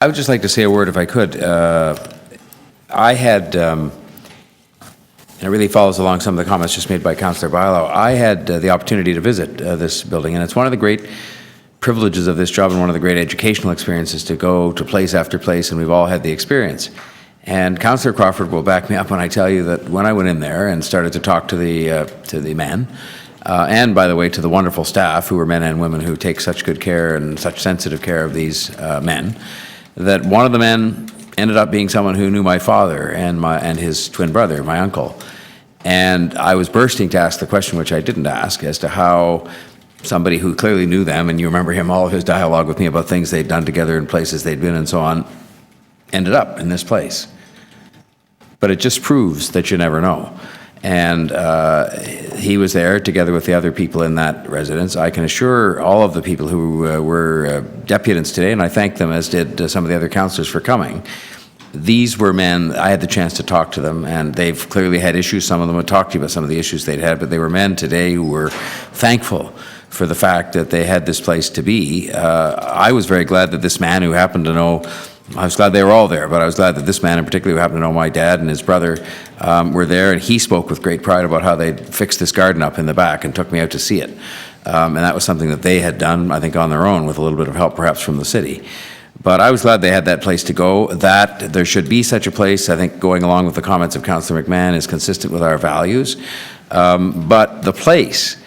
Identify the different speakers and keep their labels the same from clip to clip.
Speaker 1: I would just like to say a word if I could. I had, and it really follows along some of the comments just made by Councillor Bilo, I had the opportunity to visit this building, and it's one of the great privileges of this job and one of the great educational experiences to go to place after place, and we've all had the experience. And Councillor Crawford will back me up when I tell you that when I went in there and started to talk to the men, and by the way, to the wonderful staff who are men and women who take such good care and such sensitive care of these men, that one of the men ended up being someone who knew my father and his twin brother, my uncle. And I was bursting to ask the question, which I didn't ask, as to how somebody who clearly knew them, and you remember him, all of his dialogue with me about things they'd done together and places they'd been and so on, ended up in this place. But it just proves that you never know. And he was there together with the other people in that residence. I can assure all of the people who were deputants today, and I thank them, as did some of the other councillors, for coming. These were men, I had the chance to talk to them, and they've clearly had issues. Some of them would talk to you about some of the issues they'd had, but they were men today who were thankful for the fact that they had this place to be. I was very glad that this man who happened to know, I was glad they were all there, but I was glad that this man in particular, who happened to know my dad and his brother, were there, and he spoke with great pride about how they'd fixed this garden up in the back and took me out to see it. And that was something that they had done, I think, on their own, with a little bit of help perhaps from the city. But I was glad they had that place to go. That there should be such a place, I think, going along with the comments of Councillor McMahon, is consistent with our values. But the place,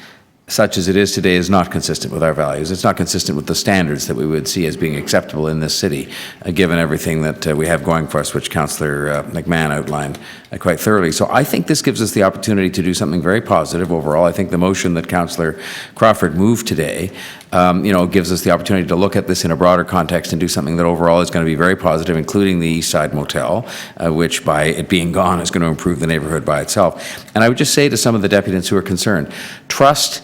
Speaker 1: such as it is today, is not consistent with our values. It's not consistent with the standards that we would see as being acceptable in this city, given everything that we have going for us, which Councillor McMahon outlined quite thoroughly. So I think this gives us the opportunity to do something very positive overall. I think the motion that Councillor Crawford moved today, gives us the opportunity to look at this in a broader context and do something that overall is going to be very positive, including the East Side Motel, which by it being gone is going to improve the neighbourhood by itself. And I would just say to some of the deputants who are concerned, trust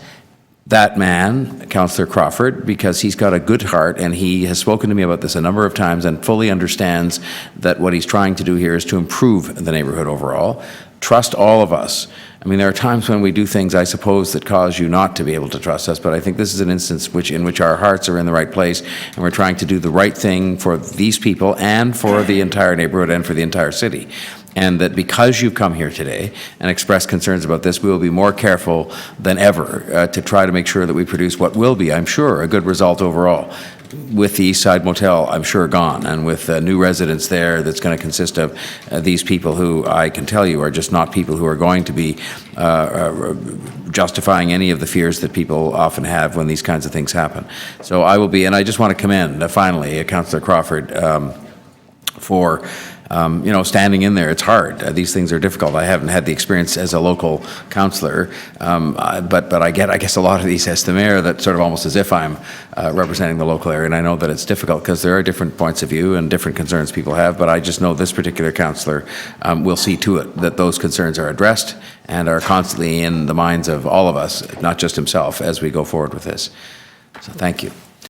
Speaker 1: that man, Councillor Crawford, because he's got a good heart and he has spoken to me about this a number of times and fully understands that what he's trying to do here is to improve the neighbourhood overall. Trust all of us. I mean, there are times when we do things, I suppose, that cause you not to be able to trust us, but I think this is an instance in which our hearts are in the right place and we're trying to do the right thing for these people and for the entire neighbourhood and for the entire city. And that because you've come here today and expressed concerns about this, we will be more careful than ever to try to make sure that we produce what will be, I'm sure, a good result overall. With the East Side Motel, I'm sure, gone, and with new residents there that's going to consist of these people who I can tell you are just not people who are going to be justifying any of the fears that people often have when these kinds of things happen. So I will be, and I just want to commend finally Councillor Crawford for standing in there. It's hard. These things are difficult. I haven't had the experience as a local councillor, but I get, I guess, a lot of these as the mayor, that sort of almost as if I'm representing the local area, and I know that it's difficult because there are different points of view and different concerns people have, but I just know this particular councillor will see to it that those concerns are addressed and are constantly in the minds of all of us, not just himself, as we go forward with this. So thank you.